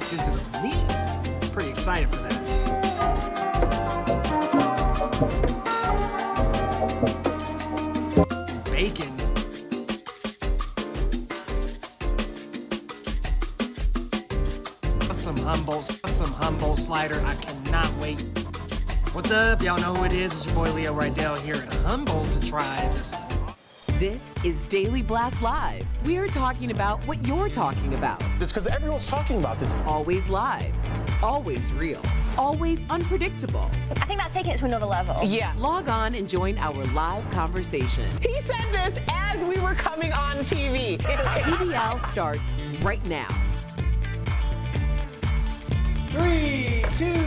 packed into the meat. Pretty excited for that. Bacon. Some Humboldt slider. I cannot wait. What's up? Y'all know who it is. It's your boy Leo Rydell here at Humboldt to try this. This is Daily Blast Live. We're talking about what you're talking about. It's because everyone's talking about this. Always live, always real, always unpredictable. I think that's taking it to another level. Yeah. Log on and join our live conversation. He said this as we were coming on TV. DBL starts right now. 3, 2.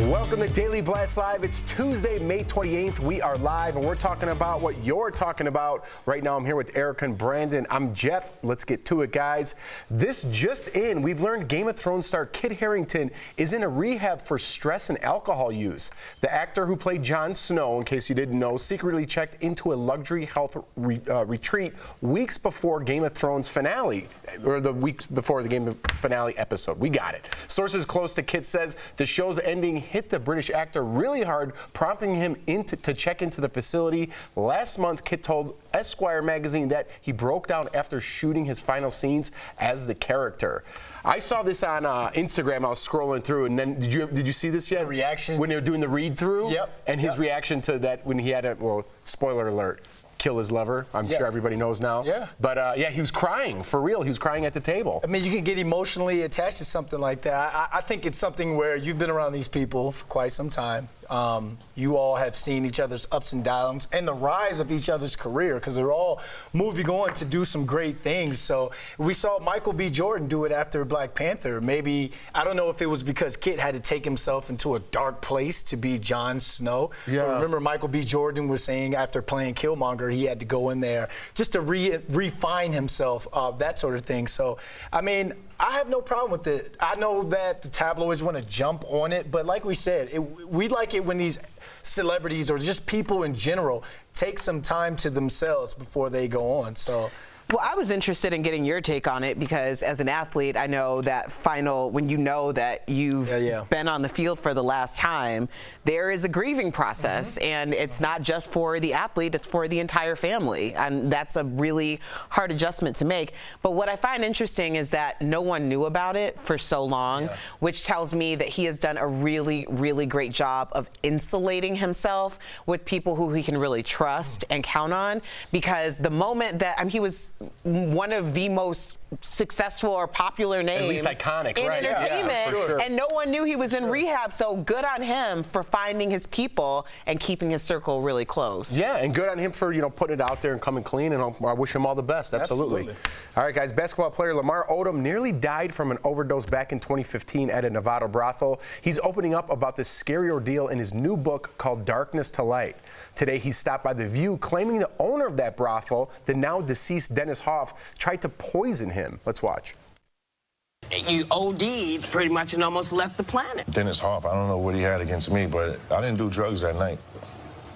Welcome to Daily Blast Live. It's Tuesday, May 28th. We are live, and we're talking about what you're talking about. Right now, I'm here with Erica and Brandon. I'm Jeff. Let's get to it, guys. This just in, we've learned Game of Thrones star Kit Harington is in a rehab for stress and alcohol use. The actor who played Jon Snow, in case you didn't know, secretly checked into a luxury health retreat weeks before Game of Thrones finale, or the week before the Game of finale episode. We got it. Sources close to Kit says the show's ending hit the British actor really hard, prompting him to check into the facility. Last month, Kit told Esquire magazine that he broke down after shooting his final scenes as the character. I saw this on Instagram. I was scrolling through, and then did you see this yet? The reaction when they were doing the read through. Yep. And his reaction to that when he had a spoiler alert. Kill his lover. I'm sure everybody knows now. Yeah. But he was crying for real. He was crying at the table. I mean, you can get emotionally attached to something like that. I think it's something where you've been around these people for quite some time. You all have seen each other's ups and downs and the rise of each other's career because they're all moving on to do some great things. So we saw Michael B. Jordan do it after Black Panther. Maybe, I don't know if it was because Kit had to take himself into a dark place to be Jon Snow. Yeah. But remember Michael B. Jordan was saying after playing Killmonger, he had to go in there just to refine himself, that sort of thing. So, I mean, I have no problem with it. I know that the tabloids want to jump on it, but like we said, we like it when these celebrities or just people in general take some time to themselves before they go on. So. Well, I was interested in getting your take on it because as an athlete, I know that when you know that you've been on the field for the last time, there is a grieving process, and it's not just for the athlete, it's for the entire family, and that's a really hard adjustment to make. But what I find interesting is that no one knew about it for so long, which tells me that he has done a really, really great job of insulating himself with people who he can really trust and count on, because the moment that he was one of the most successful or popular names, at least iconic, in right? entertainment, Yeah, for sure. and no one knew he was in rehab. So good on him for finding his people and keeping his circle really close. Yeah, and good on him for putting it out there and coming clean. And I wish him all the best. Absolutely. All right, guys. Basketball player Lamar Odom nearly died from an overdose back in 2015 at a Nevada brothel. He's opening up about this scary ordeal in his new book called Darkness to Light. Today, he's stopped by The View, claiming the owner of that brothel, the now deceased Dennis Hoff, tried to poison him. Let's watch. You OD'd pretty much and almost left the planet. Dennis Hoff, I don't know what he had against me, but I didn't do drugs that night,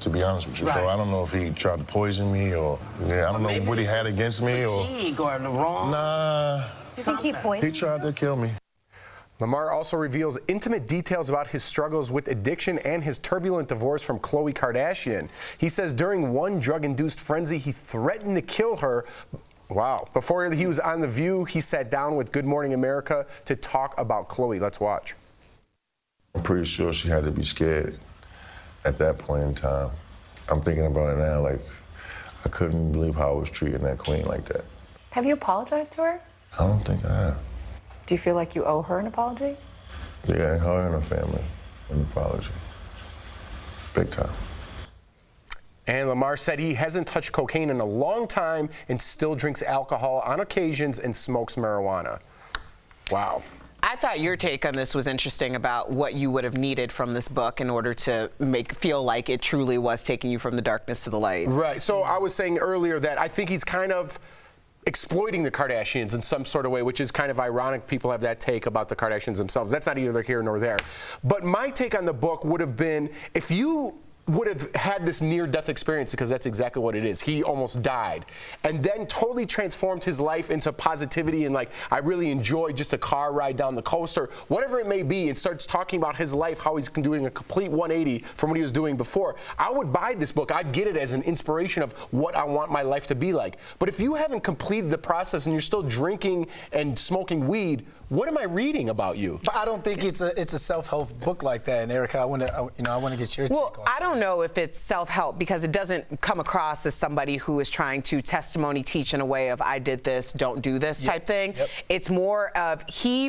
to be honest with you. Right. So I don't know if he tried to poison me or, I don't know what he had against me. Fatigue or the wrong. Nah. Do you think he poisoned? He tried to kill me. Lamar also reveals intimate details about his struggles with addiction and his turbulent divorce from Khloe Kardashian. He says during one drug-induced frenzy, he threatened to kill her. Wow. Before he was on The View, he sat down with Good Morning America to talk about Khloe. Let's watch. I'm pretty sure she had to be scared at that point in time. I'm thinking about it now, like, I couldn't believe how I was treating that queen like that. Have you apologized to her? I don't think I have. Do you feel like you owe her an apology? Yeah, her and her family, an apology. Big time. And Lamar said he hasn't touched cocaine in a long time and still drinks alcohol on occasions and smokes marijuana. Wow. I thought your take on this was interesting about what you would have needed from this book in order to feel like it truly was taking you from the darkness to the light. Right. So I was saying earlier that I think he's kind of exploiting the Kardashians in some sort of way, which is kind of ironic. People have that take about the Kardashians themselves. That's not either here nor there. But my take on the book would have been, if you would have had this near-death experience, because that's exactly what it is. He almost died, and then totally transformed his life into positivity and like, I really enjoyed just a car ride down the coaster, whatever it may be, and starts talking about his life, how he's doing a complete 180 from what he was doing before. I would buy this book. I'd get it as an inspiration of what I want my life to be like. But if you haven't completed the process and you're still drinking and smoking weed, what am I reading about you? But I don't think it's a self-help book like that. And Erica, I want to get your take on it. Well, I don't know if it's self-help, because it doesn't come across as somebody who is trying to testimony teach in a way of I did this, don't do this type thing. Yep. It's more of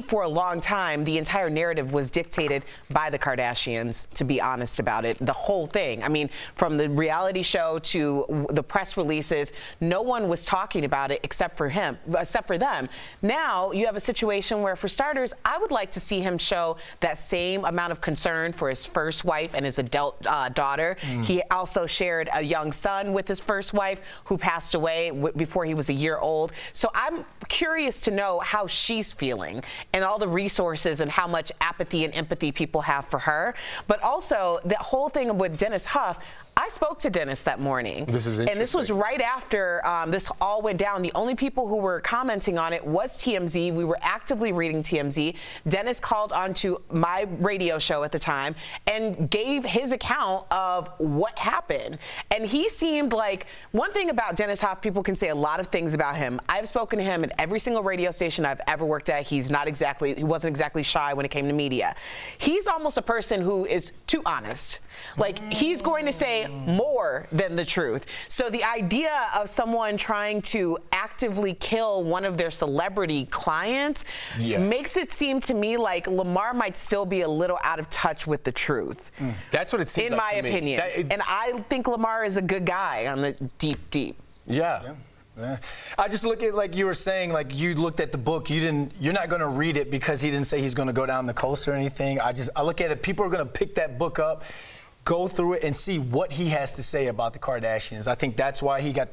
for a long time, the entire narrative was dictated by the Kardashians, to be honest about it. The whole thing. I mean, from the reality show to the press releases, no one was talking about it except for them. Now you have a situation where, for starters, I would like to see him show that same amount of concern for his first wife and his adult daughter. He also shared a young son with his first wife who passed away before he was a year old. So I'm curious to know how she's feeling and all the resources and how much apathy and empathy people have for her. But also the whole thing with Dennis Huff, I spoke to Dennis that morning. This is interesting. And this was right after this all went down. The only people who were commenting on it was TMZ. We were actively reading TMZ. Dennis called onto my radio show at the time and gave his account of what happened. And he seemed like, one thing about Dennis Hoff, people can say a lot of things about him. I've spoken to him at every single radio station I've ever worked at. He wasn't exactly shy when it came to media. He's almost a person who is too honest. Like, he's going to say more than the truth. So the idea of someone trying to actively kill one of their celebrity clients makes it seem to me like Lamar might still be a little out of touch with the truth. That's what it seems in like my to me. opinion. And I think Lamar is a good guy on the deep. Yeah. I just look at, like you were saying, like you looked at the book, you're not going to read it because he didn't say he's going to go down the coast or anything. I look at it, people are going to pick that book up, go through it and see what he has to say about the Kardashians. I think that's why he got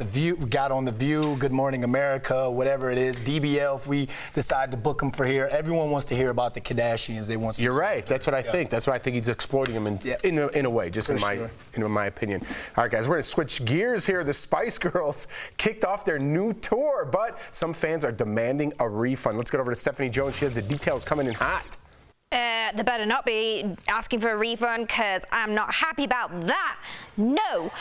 on The View, Good Morning America, whatever it is, DBL, if we decide to book him for here. Everyone wants to hear about the Kardashians. They want. You're right. That's what I think. That's why I think he's exploiting them in a way, just in my opinion. All right, guys, we're going to switch gears here. The Spice Girls kicked off their new tour, but some fans are demanding a refund. Let's get over to Stephanie Jones. She has the details coming in hot. They better not be asking for a refund, because I'm not happy about that. No.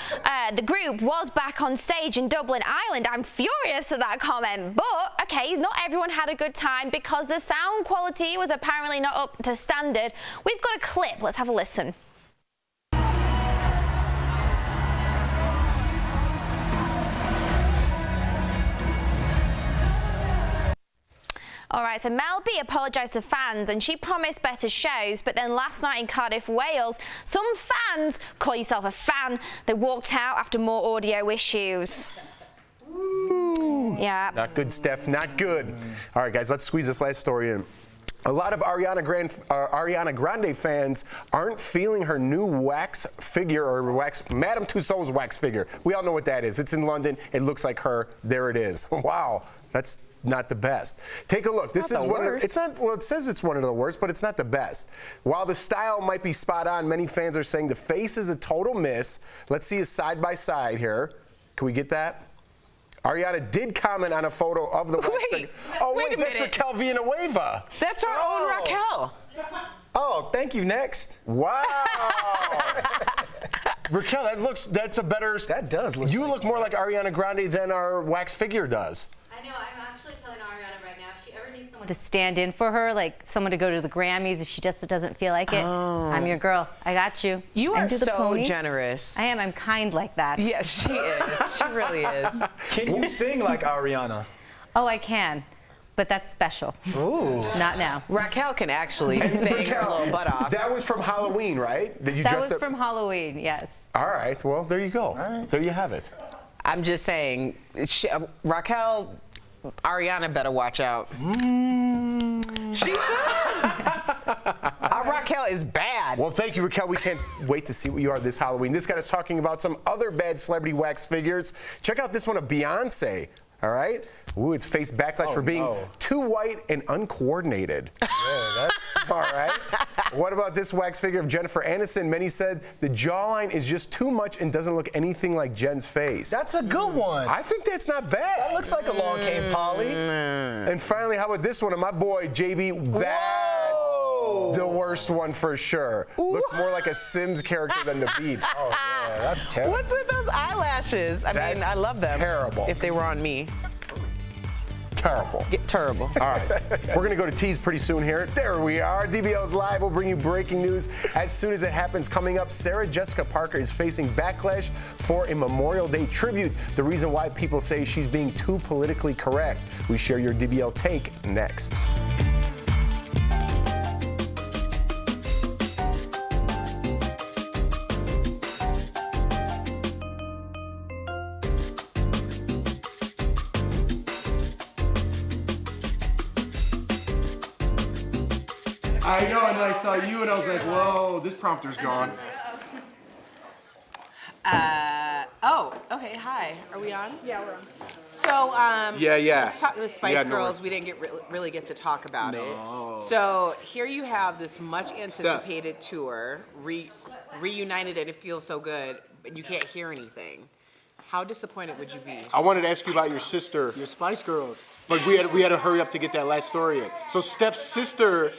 The group was back on stage in Dublin, Ireland. I'm furious at that comment, but okay, not everyone had a good time because the sound quality was apparently not up to standard. We've got a clip. Let's have a listen. All right, so Mel B apologised to fans and she promised better shows, but then last night in Cardiff, Wales, some fans, call yourself a fan, they walked out after more audio issues. Yeah. Not good, Steph, not good. All right, guys, let's squeeze this last story in. A lot of Ariana Grande fans aren't feeling her new wax figure, or Madame Tussauds wax figure. We all know what that is. It's in London. It looks like her. There it is. Wow, that's not the best. Take a look. This is one of the, it's not, well, it says it's one of the worst, but it's not the best. While the style might be spot on, many fans are saying the face is a total miss. Let's see a side by side here. Can we get that? Ariana did comment on a photo of the wax figure. Oh, wait, that's Raquel Villanueva. That's our own Raquel. Oh, thank you. Next. Wow. Raquel, that's a better. That does look. You look more like Ariana Grande than our wax figure does. I know, I'm actually telling Ariana right now, if she ever needs someone to stand in for her, like someone to go to the Grammys if she just doesn't feel like it, I'm your girl. I got you. You are so generous. I am. I'm kind like that. Yes, she is. She really is. Can you sing like Ariana? Oh, I can. But that's special. Ooh. Not now. Raquel can actually sing her little butt off. That was from Halloween, right? That was from Halloween, yes. All right. Well, there you go. Right. There you have it. I'm just saying, Raquel, Ariana better watch out. She should. Raquel is bad. Well, thank you, Raquel. We can't wait to see what you are this Halloween. This got us talking about some other bad celebrity wax figures. Check out this one of Beyonce. All right? Ooh, it's faced backlash for being too white and uncoordinated. Yeah, that's all right. What about this wax figure of Jennifer Aniston? Many said the jawline is just too much and doesn't look anything like Jen's face. That's a good one. I think that's not bad. That looks like Along Came Polly. And finally, how about this one of my boy, JB? That's the worst one for sure. Looks more like a Sims character than the Beat. Oh, yeah, that's terrible. What's with those eyelashes? I mean, I love them. Terrible. If they were on me. Terrible. Terrible. All right. We're going to go to Tease pretty soon here. There we are. DBL's Live will bring you breaking news as soon as it happens. Coming up, Sarah Jessica Parker is facing backlash for a Memorial Day tribute. The reason why people say she's being too politically correct. We share your DBL take next. I know, and then I saw you, and I was like, whoa, this prompter's gone. Okay, hi. Are we on? Yeah, we're on. So, Yeah. let's talk the Spice Girls. We didn't really get to talk about it. So here you have this much anticipated tour, reunited, and it feels so good, but you can't hear anything. How disappointed would you be? I wanted to ask you about your sister. Your Spice Girls. But we had to hurry up to get that last story in. So Steph's sister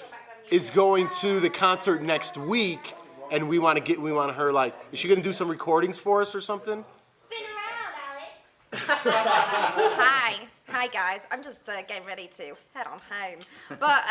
is going to the concert next week, and we want her, like, is she gonna do some recordings for us or something? Spin around, Alex. Hi guys. I'm just getting ready to head on home. But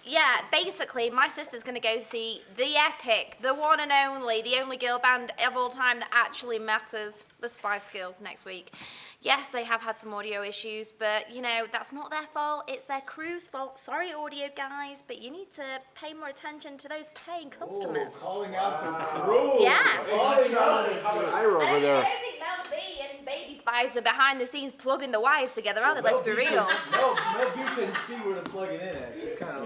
yeah, basically my sister's gonna go see the epic, the one and only, the only girl band of all time that actually matters, the Spice Girls, next week. Yes, they have had some audio issues, but you know, that's not their fault, it's their crew's fault. Sorry, audio guys, but you need to pay more attention to those paying customers. Calling out the crew. Yeah. Calling out the crew. over there. I don't think Mel B and Baby Spice are behind the scenes plugging the wires together, are they? Let's be real. Mel B couldn't see where to plug it in at. She's kind of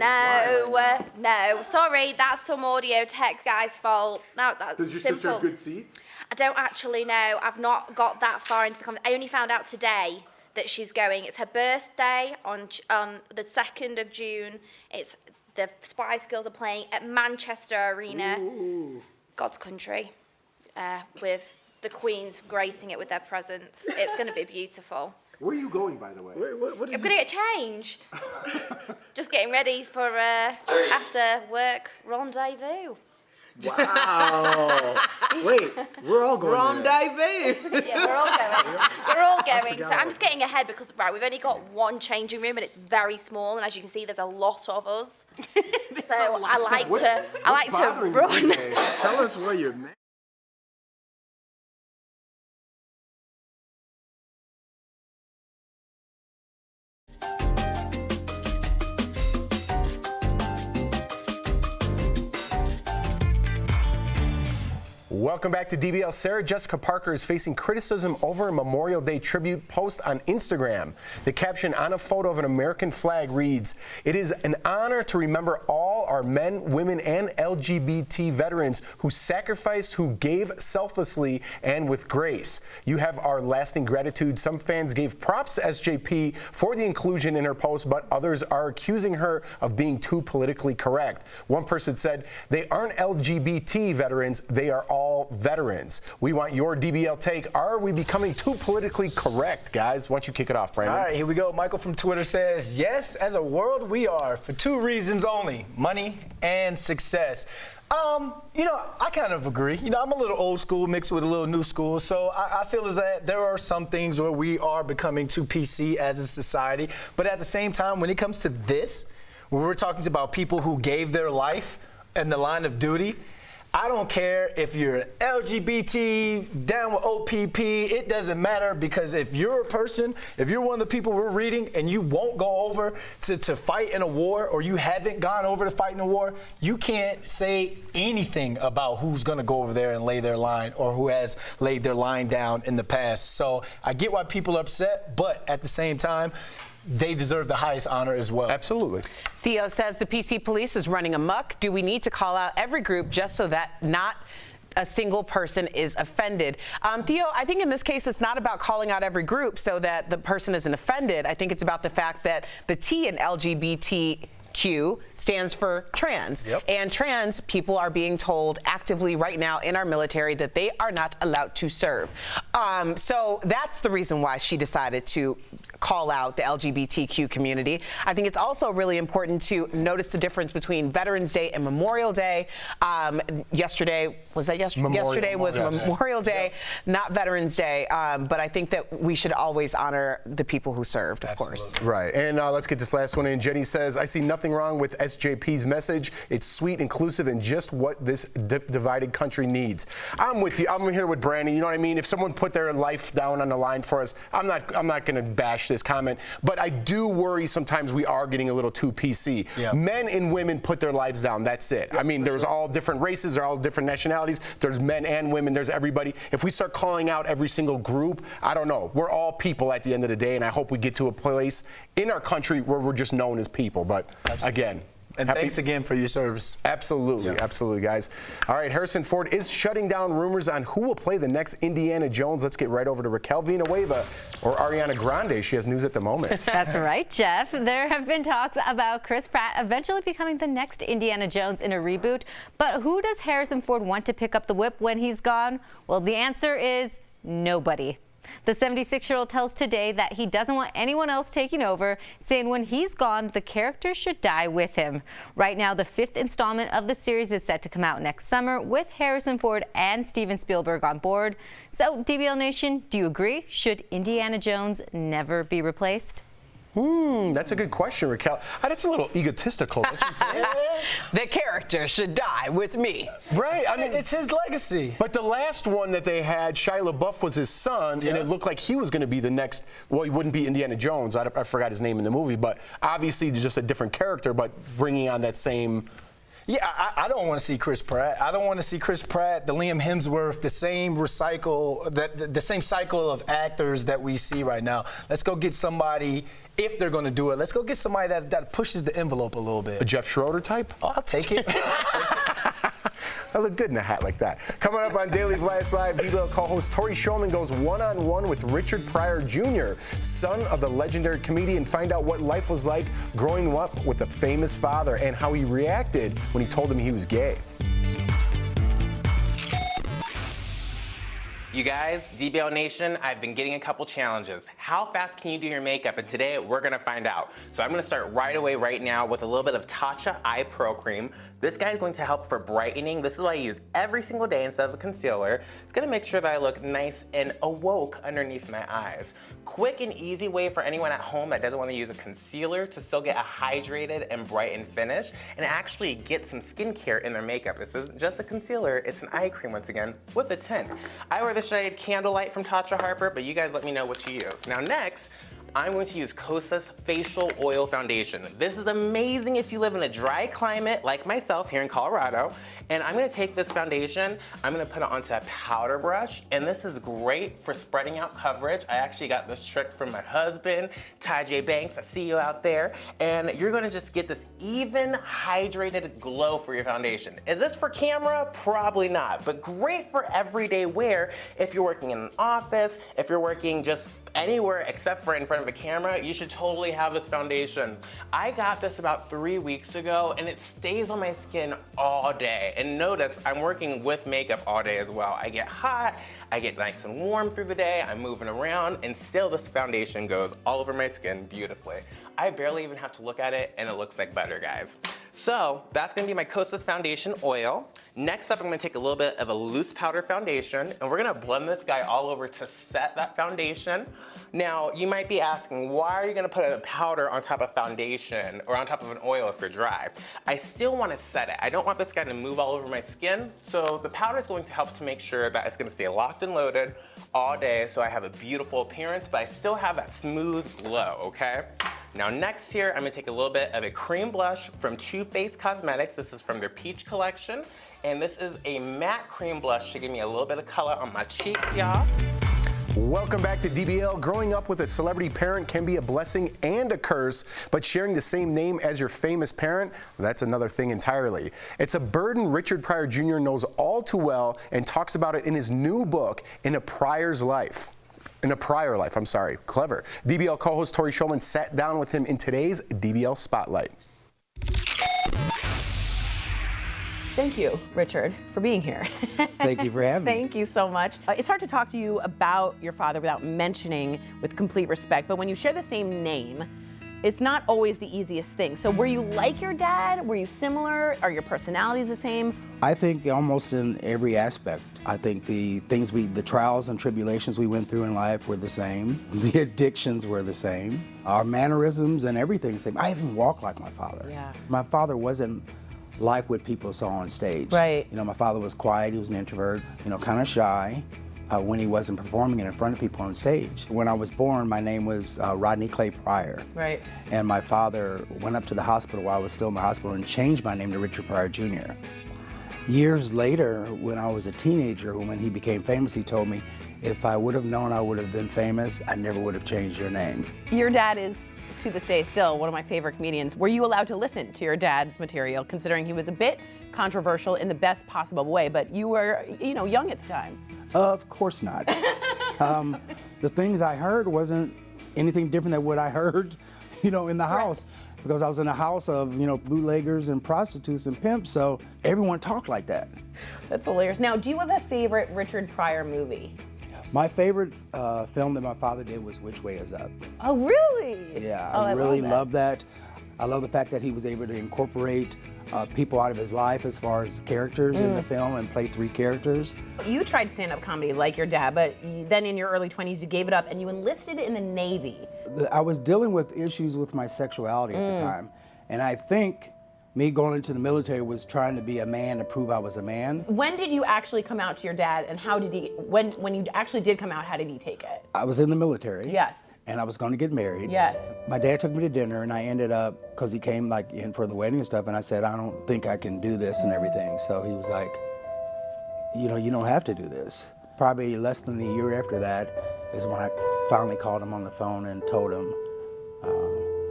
No. Sorry, that's some audio tech guy's fault. No, that's Does your simple. sister have good seats? I don't actually know. I've not got that far into the conversation. I only found out today that she's going. It's her birthday on the 2nd of June. It's the Spice Girls are playing at Manchester Arena, God's country, with the Queens gracing it with their presence. It's going to be beautiful. Where are you going, by the way? I'm going to get changed. Just getting ready for after work rendezvous. Wow. Wait, we're all going. Rendezvous. Yeah, we're all going. We're all going. So I'm just getting ahead because we've only got one changing room and it's very small, and as you can see, there's a lot of us. So I like to run. Tell us where you're. Welcome back to DBL. Sarah Jessica Parker is facing criticism over a Memorial Day tribute post on Instagram. The caption on a photo of an American flag reads, "It is an honor to remember all our men, women, and LGBT veterans who sacrificed, who gave selflessly and with grace. You have our lasting gratitude." Some fans gave props to SJP for the inclusion in her post, but others are accusing her of being too politically correct. One person said, "They aren't LGBT veterans, they are all veterans." We want your DBL take. Are we becoming too politically correct, guys? Why don't you kick it off, Brandon? All right, here we go. Michael from Twitter says, yes, as a world we are, for two reasons only, money and success. I kind of agree. I'm a little old school mixed with a little new school, so I feel as that there are some things where we are becoming too PC as a society, but at the same time, when it comes to this, when we're talking about people who gave their life in the line of duty, I don't care if you're LGBT, down with OPP, it doesn't matter, because if you're a person, if you're one of the people we're reading and you won't go over to fight in a war, or you haven't gone over to fight in a war, you can't say anything about who's gonna go over there and lay their line or who has laid their line down in the past. So I get why people are upset, but at the same time, they deserve the highest honor as well. Absolutely. Theo says the PC police is running amok. Do we need to call out every group just so that not a single person is offended. Theo, I think in this case it's not about calling out every group so that the person isn't offended. I think it's about the fact that the T in LGBTQ stands for trans. And trans people are being told actively right now in our military that they are not allowed to serve. So that's the reason why she decided to call out the LGBTQ community. I think it's also really important to notice the difference between Veterans Day and Memorial Day. Yesterday, was that yesterday? Yesterday was Memorial Day, not Veterans Day. But I think that we should always honor the people who served, of course. Right, and let's get this last one in. Jenny says, I see nothing wrong with SJP's message. It's sweet, inclusive, and just what this divided country needs. I'm with you. I'm here with Brandon. You know what I mean? If someone put their life down on the line for us, I'm not going to bash this comment, but I do worry sometimes we are getting a little too PC. Men and women put their lives down. That's it. I mean, there's all different races, there's all different nationalities. There's men and women. There's everybody. If we start calling out every single group, I don't know. We're all people at the end of the day, and I hope we get to a place in our country where we're just known as people. But again, and thanks again for your service. Absolutely, absolutely, guys. All right, Harrison Ford is shutting down rumors on who will play the next Indiana Jones. Let's get right over to Raquel Villanueva or Ariana Grande. She has news at the moment. That's right, Jeff. There have been talks about Chris Pratt eventually becoming the next Indiana Jones in a reboot. But who does Harrison Ford want to pick up the whip when he's gone? Well, the answer is nobody. The 76-year-old tells Today that he doesn't want anyone else taking over, saying when he's gone, the character should die with him. Right now, the 5th installment of the series is set to come out next summer with Harrison Ford and Steven Spielberg on board. So, DBL Nation, do you agree? Should Indiana Jones never be replaced? That's a good question, Raquel. That's a little egotistical, don't you think? The character should die with me. Right. I mean, it's his legacy. But the last one that they had, Shia LaBeouf was his son, and it looked like he was going to be the next. Well, he wouldn't be Indiana Jones. I forgot his name in the movie, but obviously just a different character, but bringing on that same. Yeah, I don't want to see Chris Pratt. I don't want to see Chris Pratt, the Liam Hemsworth, the same the same cycle of actors that we see right now. Let's go get somebody, if they're going to do it, let's go get somebody that pushes the envelope a little bit. A Jeff Schroeder type? Oh, I'll take it. I look good in a hat like that. Coming up on Daily Blast Live, DBL co-host Tori Shulman goes one-on-one with Richard Pryor Jr., son of the legendary comedian. Find out what life was like growing up with a famous father and how he reacted when he told him he was gay. You guys, DBL Nation, I've been getting a couple challenges. How fast can you do your makeup? And today we're gonna find out. So I'm gonna start right away right now with a little bit of Tatcha Eye Pro Cream. This guy is going to help for brightening. This is what I use every single day instead of a concealer. It's gonna make sure that I look nice and awoke underneath my eyes. Quick and easy way for anyone at home that doesn't wanna use a concealer to still get a hydrated and brightened finish and actually get some skincare in their makeup. This isn't just a concealer, it's an eye cream once again with a tint. I wear the shade Candlelight from Tatcha Harper, but you guys let me know what you use. Now next, I'm going to use Kosas Facial Oil Foundation. This is amazing if you live in a dry climate like myself here in Colorado. And I'm gonna take this foundation, I'm gonna put it onto a powder brush, and this is great for spreading out coverage. I actually got this trick from my husband, Ty J. Banks, I see you out there. And you're gonna just get this even hydrated glow for your foundation. Is this for camera? Probably not, but great for everyday wear if you're working in an office, if you're working just anywhere except for in front of a camera, you should totally have this foundation. I got this about 3 weeks ago and it stays on my skin all day. And notice I'm working with makeup all day as well. I get hot, I get nice and warm through the day, I'm moving around, and still this foundation goes all over my skin beautifully. I barely even have to look at it and it looks like butter, guys. So that's gonna be my Kosas Foundation Oil. Next up, I'm gonna take a little bit of a loose powder foundation and we're gonna blend this guy all over to set that foundation. Now, you might be asking, why are you gonna put a powder on top of foundation or on top of an oil if you're dry? I still wanna set it. I don't want this guy to move all over my skin, so the powder is going to help to make sure that it's gonna stay locked and loaded all day so I have a beautiful appearance, but I still have that smooth glow, okay? Now next here, I'm gonna take a little bit of a cream blush from Too Faced Cosmetics. This is from their Peach collection. And this is a matte cream blush to give me a little bit of color on my cheeks, y'all. Welcome back to DBL. Growing up with a celebrity parent can be a blessing and a curse, but sharing the same name as your famous parent, that's another thing entirely. It's a burden Richard Pryor Jr. knows all too well and talks about it in his new book, In a Prior Life. Clever. DBL co-host Tori Shulman sat down with him in today's DBL Spotlight. Thank you, Richard, for being here. Thank you for having me. Thank you so much. It's hard to talk to you about your father without mentioning with complete respect, but when you share the same name, it's not always the easiest thing. So were you like your dad? Were you similar? Are your personalities the same? I think almost in every aspect. I think the trials and tribulations we went through in life were the same. The addictions were the same. Our mannerisms and everything the same. I even walk like my father. Yeah. My father wasn't like what people saw on stage. Right. You know, my father was quiet, he was an introvert, you know, kind of shy when he wasn't performing in front of people on stage. When I was born, my name was Rodney Clay Pryor. Right. And my father went up to the hospital while I was still in the hospital and changed my name to Richard Pryor Jr. Years later, when I was a teenager, when he became famous, he told me, if I would have known I would have been famous, I never would have changed your name. Your dad is, to this day, still one of my favorite comedians. Were you allowed to listen to your dad's material, considering he was a bit controversial in the best possible way, but you were, you know, young at the time? Of course not. The things I heard wasn't anything different than what I heard, you know, in the house. Because I was in a house of, you know, bootleggers and prostitutes and pimps, so everyone talked like that. That's hilarious. Now, do you have a favorite Richard Pryor movie? My favorite film that my father did was Which Way Is Up. Oh, really? Yeah, Oh, I really love that. love that. I love the fact that he was able to incorporate people out of his life as far as characters in the film and play 3 characters. You tried stand-up comedy like your dad, but then in your early 20s you gave it up and you enlisted in the Navy. I was dealing with issues with my sexuality at the time, and I think me going into the military was trying to be a man to prove I was a man. When did you actually come out to your dad, and how did he, when you actually did come out, how did he take it? I was in the military. Yes. And I was going to get married. Yes. My dad took me to dinner, and I ended up, because he came like in for the wedding and stuff, and I said, I don't think I can do this and everything. So he was like, you know, you don't have to do this. Probably less than a year after that is when I finally called him on the phone and told him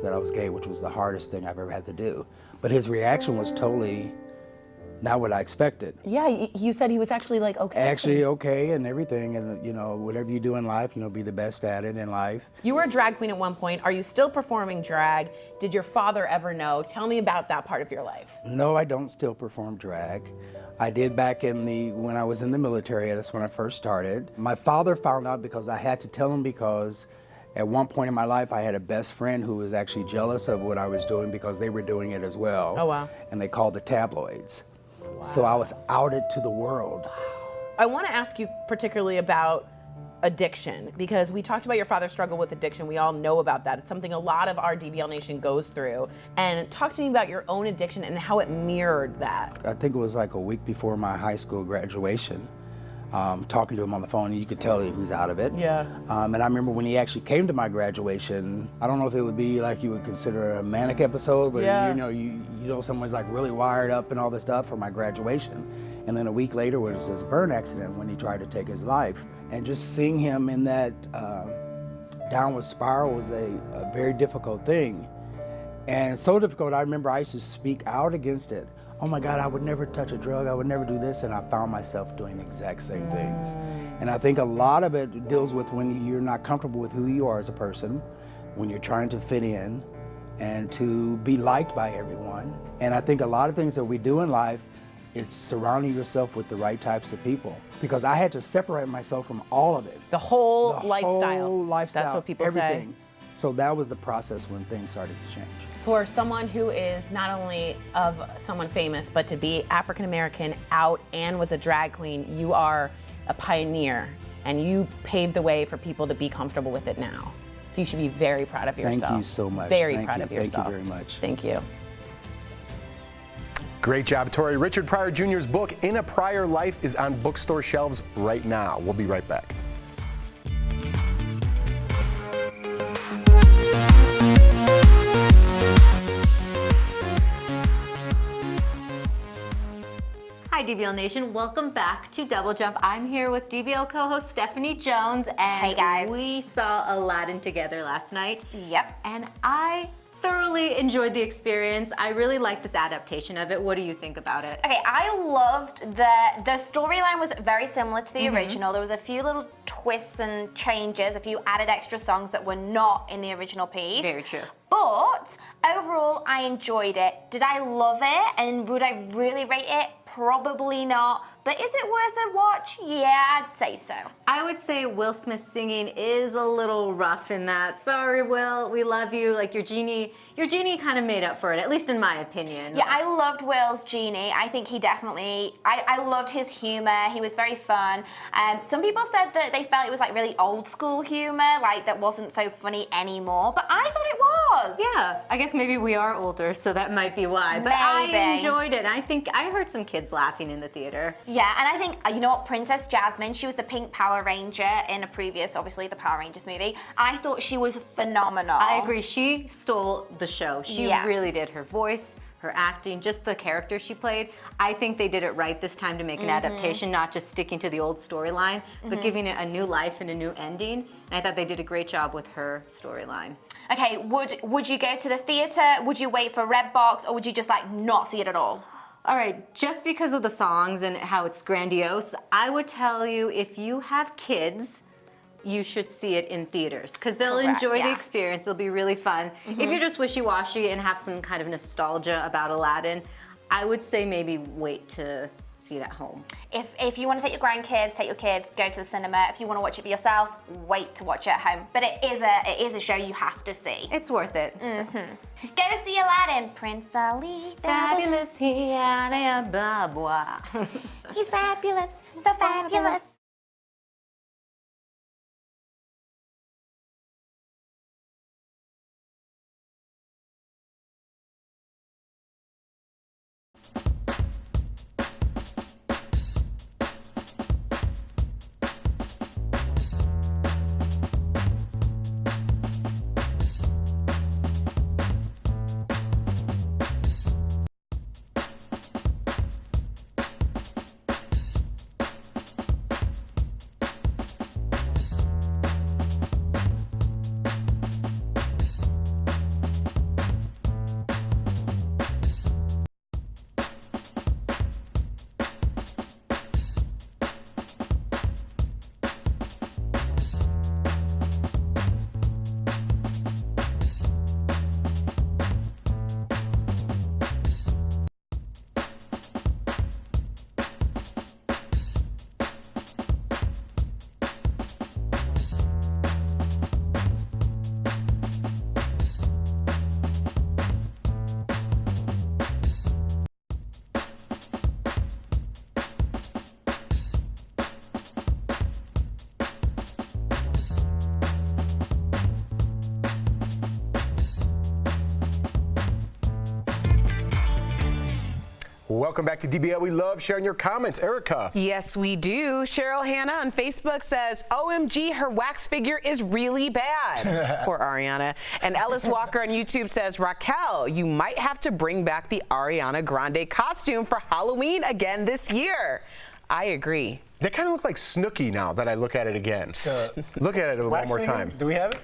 that I was gay, which was the hardest thing I've ever had to do. But his reaction was totally not what I expected. Yeah, you said he was actually like, okay. Actually okay and everything, and you know, whatever you do in life, you know, be the best at it in life. You were a drag queen at one point. Are you still performing drag? Did your father ever know? Tell me about that part of your life. No, I don't still perform drag. I did back when I was in the military, that's when I first started. My father found out because I had to tell him, because at one point in my life, I had a best friend who was actually jealous of what I was doing because they were doing it as well. Oh, wow. And they called the tabloids. Wow. So I was outed to the world. I want to ask you particularly about addiction, because we talked about your father's struggle with addiction. We all know about that. It's something a lot of our DBL Nation goes through. And talk to me about your own addiction and how it mirrored that. I think it was like a week before my high school graduation. Talking to him on the phone, and you could tell he was out of it. Yeah. And I remember when he actually came to my graduation, I don't know if it would be like you would consider a manic episode, but yeah. you know someone's like really wired up and all this stuff for my graduation. And then a week later was this burn accident when he tried to take his life. And just seeing him in that downward spiral was a very difficult thing. And so difficult, I remember I used to speak out against it. Oh my God, I would never touch a drug, I would never do this, and I found myself doing the exact same things. And I think a lot of it deals with when you're not comfortable with who you are as a person, when you're trying to fit in and to be liked by everyone. And I think a lot of things that we do in life, it's surrounding yourself with the right types of people. Because I had to separate myself from all of it. The whole the lifestyle. Whole lifestyle, That's what people everything. say. So that was the process when things started to change. For someone who is not only of someone famous, but to be African American, out, and was a drag queen, you are a pioneer, and you paved the way for people to be comfortable with it now. So you should be very proud of yourself. Thank you so much. Very proud of yourself. Thank you very much. Thank you. Great job, Tori. Richard Pryor Jr.'s book, In a Prior Life, is on bookstore shelves right now. We'll be right back. Hi, DBL Nation. Welcome back to Double Jump. I'm here with DBL co-host Stephanie Jones, and hey guys, we saw Aladdin together last night. Yep. And I thoroughly enjoyed the experience. I really like this adaptation of it. What do you think about it? Okay, I loved the storyline was very similar to the original. There was a few little twists and changes, a few added extra songs that were not in the original piece. Very true. But overall, I enjoyed it. Did I love it? And would I really rate it? Probably not. But is it worth a watch? Yeah, I'd say so. I would say Will Smith's singing is a little rough in that. Sorry, Will, we love you. Like your genie kind of made up for it, at least in my opinion. Yeah, I loved Will's genie. I think he definitely, I loved his humor. He was very fun. Some people said that they felt it was like really old school humor, like that wasn't so funny anymore, but I thought it was. Yeah, I guess maybe we are older, so that might be why. But maybe. I enjoyed it. I think I heard some kids laughing in the theater. Yeah, and I think, you know what, Princess Jasmine, she was the pink Power Ranger in a previous, obviously, the Power Rangers movie. I thought she was phenomenal. I agree. She stole the show. She really did. Her voice, her acting, just the character she played. I think they did it right this time to make an adaptation, not just sticking to the old storyline, but giving it a new life and a new ending. And I thought they did a great job with her storyline. Okay, would you go to the theater? Would you wait for Redbox, or would you just like not see it at all? All right, just because of the songs and how it's grandiose, I would tell you if you have kids, you should see it in theaters because they'll enjoy the experience. It'll be really fun. If you're just wishy-washy and have some kind of nostalgia about Aladdin, I would say maybe wait to see it at home. If you want to take your grandkids, take your kids, go to the cinema. If you want to watch it for yourself, wait to watch it at home. But it is a show you have to see. It's worth it. Go to see Aladdin, Prince Ali. Fabulous, he's fabulous, so fabulous. Welcome back to DBL. We love sharing your comments. Erica. Yes, we do. Cheryl Hannah on Facebook says, OMG, her wax figure is really bad. Poor Ariana. And Ellis Walker on YouTube says, Raquel, you might have to bring back the Ariana Grande costume for Halloween again this year. I agree. They kind of look like Snooki now that I look at it again. Look at it one more time. Do we have it?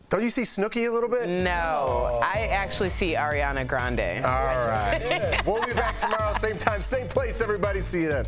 Don't you see Snooki a little bit? No, I actually see Ariana Grande. All right. We'll be back tomorrow, same time, same place, everybody. See you then.